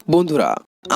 বন্ধুরা,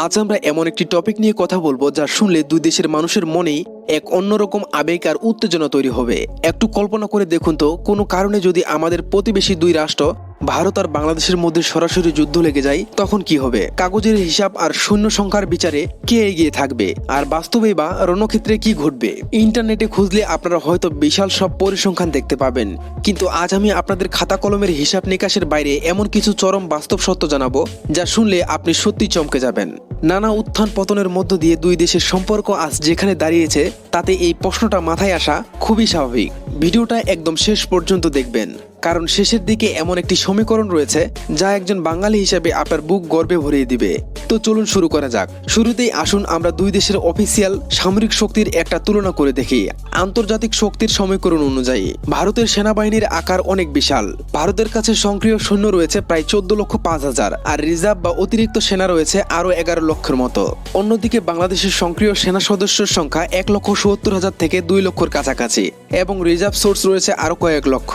আজ আমরা এমন একটি টপিক নিয়ে কথা বলবো যা শুনলে দুই দেশের মানুষের মনেই এক অন্যরকম আবেগ আর উত্তেজনা তৈরি হবে। একটু কল্পনা করে দেখুন তো, কোনো কারণে যদি আমাদের প্রতিবেশী দুই রাষ্ট্র ভারত আর বাংলাদেশের মধ্যে সরাসরি যুদ্ধ লেগে যায়, তখন কি হবে? কাগজের হিসাব আর সৈন্য সংখ্যার বিচারে কে এগিয়ে থাকবে, আর বাস্তবে বা রণক্ষেত্রে কি ঘটবে? ইন্টারনেটে খুঁজলে আপনারা হয়তো বিশাল সব পরিসংখ্যান দেখতে পাবেন, কিন্তু আজ আমি আপনাদের খাতা কলমের হিসাব নিকাশের বাইরে এমন কিছু চরম বাস্তব সত্য জানাবো যা শুনলে আপনি সত্যি চমকে যাবেন। নানা উত্থান পতনের মধ্য দিয়ে দুই দেশের সম্পর্ক আজ যেখানে দাঁড়িয়েছে, তাতে এই প্রশ্নটা মাথায় আসা খুবই স্বাভাবিক। ভিডিওটা একদম শেষ পর্যন্ত দেখবেন, কারণ শেষের দিকে এমন একটি সমীকরণ রয়েছে যা একজন বাঙালি হিসেবে আপনার বুক গর্বে ভরিয়ে দিবে। তো চলুন শুরু করা যাক। শুরুতেই আসুন আমরা দুই দেশের অফিসিয়াল সামরিক শক্তির একটা তুলনা করে দেখি। আন্তর্জাতিক শক্তির সমীকরণ অনুযায়ী ভারতের সেনাবাহিনীর আকার অনেক বিশাল। ভারতের কাছে সক্রিয় সৈন্য রয়েছে প্রায় 14,05,000, আর রিজার্ভ বা অতিরিক্ত সেনা রয়েছে আরো 11 লক্ষের মতো। অন্যদিকে বাংলাদেশের সক্রিয় সেনা সদস্যের সংখ্যা 1,70,000 থেকে 2 লক্ষের কাছাকাছি, এবং রিজার্ভ সোর্স রয়েছে আরো কয়েক লক্ষ।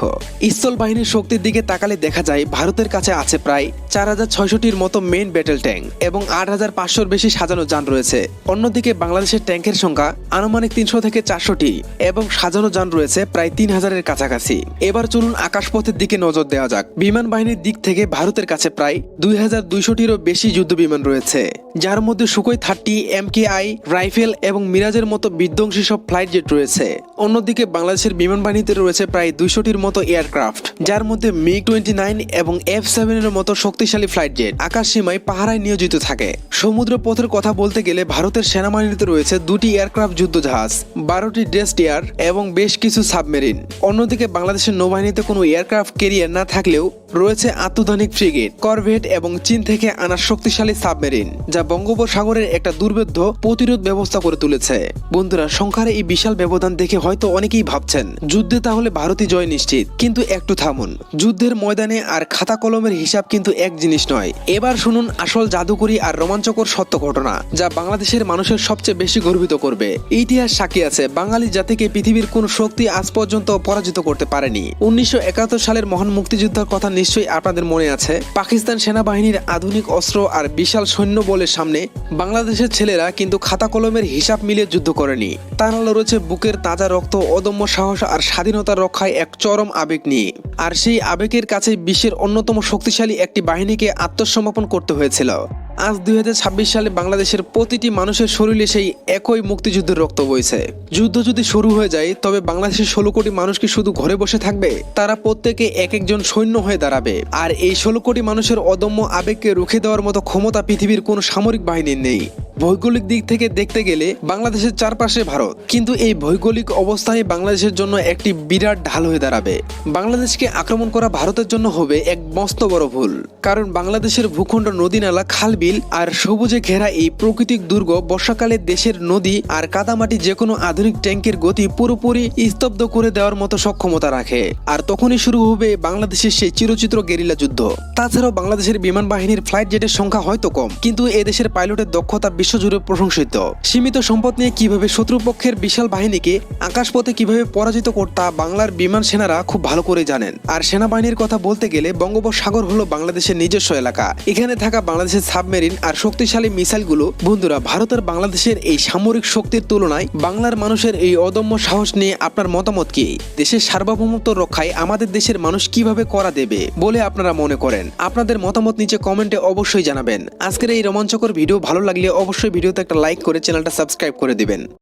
স্থল বাহিনীর শক্তির দিকে তাকালে দেখা যায় ভারতের কাছে আছে প্রায় 4,600টির মতো মেইন ব্যাটেল ট্যাঙ্ক এবং 8,500-র বেশি সাজানো যান রয়েছে। অন্যদিকে বাংলাদেশের ট্যাঙ্কের সংখ্যা আনুমানিক 300 থেকে 400টি এবং সাজানো যান রয়েছে প্রায় 3,000-এর কাছাকাছি। এবার চলুন আকাশপথের দিকে নজর দেওয়া যাক। বিমান বাহিনীর দিক থেকে ভারতের কাছে প্রায় 2,200-টিরও বেশি যুদ্ধ বিমান রয়েছে, যার মধ্যে সুখোই 30, MKI রাইফেল এবং মিরাজের মতো বিধ্বংসী সব ফ্লাইট জেট রয়েছে। অন্যদিকে বাংলাদেশের বিমান বাহিনীতে রয়েছে প্রায় 200টির মতো এয়ারক্রাফট, যার মধ্যে MiG-29 এবং F-7-এর মতো শক্তিশালী ফ্লাইট জেট আকাশ সীমায় পাহারায় নিয়োজিত থাকে। সমুদ্র পথের কথা বলতে গেলে ভারতের সেনাবাহিনীতে রয়েছে 2টি এয়ারক্রাফট যুদ্ধজাহাজ, 12টি ডেস্ট্রয়ার এবং বেশ কিছু সাবমেরিন। অন্যদিকে বাংলাদেশের নৌবাহিনীতে কোনো এয়ারক্রাফট ক্যারিয়ার না থাকলেও রয়েছে আত্মধানিক ফ্রিগেট, করভেট এবং চীন থেকে আনা শক্তিশালী সাবমেরিন, যা বঙ্গোপসাগরের একটা দুর্ভেদ্য প্রতিরোধ ব্যবস্থা করে তুলেছে। বন্ধুরা, সংখ্যার এই বিশাল ব্যবধান দেখে হয়তো অনেকেই ভাবছেন যুদ্ধে তাহলে ভারতই জয় নিশ্চিত, কিন্তু একটু থামুন। যুদ্ধের ময়দানে আর খাতা কলমের হিসাব কিন্তু এক জিনিস নয়। এবার শুনুন আসল জাদুকরী আর রোমাঞ্চকর সত্য ঘটনা যা বাংলাদেশের মানুষের সবচেয়ে বেশি গর্বিত করবে। ইতিহাস সাক্ষী আছে বাঙালি জাতিকে পৃথিবীর কোন শক্তি আজ পর্যন্ত পরাজিত করতে পারেনি। 1971 সালের মহান মুক্তিযুদ্ধের কথা নিশ্চয়ই আপনাদের মনে আছে। পাকিস্তান সেনাবাহিনীর আধুনিক অস্ত্র আর বিশাল সৈন্য বলের সামনে বাংলাদেশের ছেলেরা কিন্তু খাতা কলমের হিসাব মিলিয়ে যুদ্ধ করেনি। তারা লড়েছে বুকের তাজা রক্ত, অদম্য সাহস আর স্বাধীনতার রক্ষায় এক চরম আবেগ নিয়ে। আর সেই আবেগের কাছে বিশ্বের অন্যতম শক্তিশালী একটি বাহিনীকে আত্মসমর্পণ করতে হয়েছিল। আজ 2026 সালে বাংলাদেশের প্রতিটি মানুষের শরীরে সেই একই মুক্তিযুদ্ধের রক্ত বইছে। যুদ্ধ যদি শুরু হয়ে যায়, তবে বাংলাদেশের 16 কোটি মানুষ কি শুধু ঘরে বসে থাকবে? তারা প্রত্যেকে এক একজন সৈন্য হয়ে দাঁড়াবে। আর এই 16 কোটি মানুষের অদম্য আবেগকে রুখে দেওয়ার মতো ক্ষমতা পৃথিবীর কোনো সামরিক বাহিনীর নেই। ভৌগোলিক দিক থেকে দেখতে গেলে বাংলাদেশের চারপাশে ভারত, কিন্তু এই ভৌগোলিক অবস্থায় বাংলাদেশের জন্য একটি বিরাট ঢাল হয়ে দাঁড়াবে। বাংলাদেশকে আক্রমণ করা ভারতের জন্য হবে এক মস্ত বড় ভুল, কারণ বাংলাদেশের ভূখণ্ড, নদী নালা, খাল বিল আর সবুজে ঘেরা এই প্রাকৃতিক দুর্গ বর্ষাকালে দেশের নদী আর কাদামাটি যে কোনো আধুনিক ট্যাঙ্কের গতি পুরোপুরি স্তব্ধ করে দেওয়ার মতো সক্ষমতা রাখে। আর তখনই শুরু হবে বাংলাদেশের সেই চিরচিত্র গেরিলা যুদ্ধ। তাছাড়াও বাংলাদেশের বিমান বাহিনীর ফ্লাইট জেটের সংখ্যা হয়তো কম, কিন্তু এদেশের পাইলটের দক্ষতা বিশ্বজুড়ে প্রশংসিত। সীমিত সম্পদ নিয়ে কিভাবে শত্রুপক্ষের বিশাল বাহিনীকে আকাশপথে কিভাবে পরাজিত করতে বাংলার বিমান সেনারা খুব ভালো করে জানেন। আর সেনাবাহিনীর কথা বলতে গেলে বঙ্গোপসাগর হলো বাংলাদেশের নিজস্ব এলাকা। এখানে থাকা বাংলাদেশের সাবমেরিন আর শক্তিশালী মিসাইলগুলো। বন্ধুরা, ভারত আর বাংলাদেশের এই সামরিক শক্তির তুলনায় বাংলার মানুষের এই অদম্য সাহস নিয়ে আপনার মতামত কি? দেশের সার্বভৌমত্ব রক্ষায় আমাদের দেশের মানুষ কিভাবে করা দেবে বলে আপনারা মনে করেন? আপনাদের মতামত নিচে কমেন্টে অবশ্যই জানাবেন। আজকের এই রোমাঞ্চকর ভিডিও ভালো লাগলে অবশ্যই ভিডিওতে একটা লাইক করে চ্যানেলটা সাবস্ক্রাইব করে দিবেন।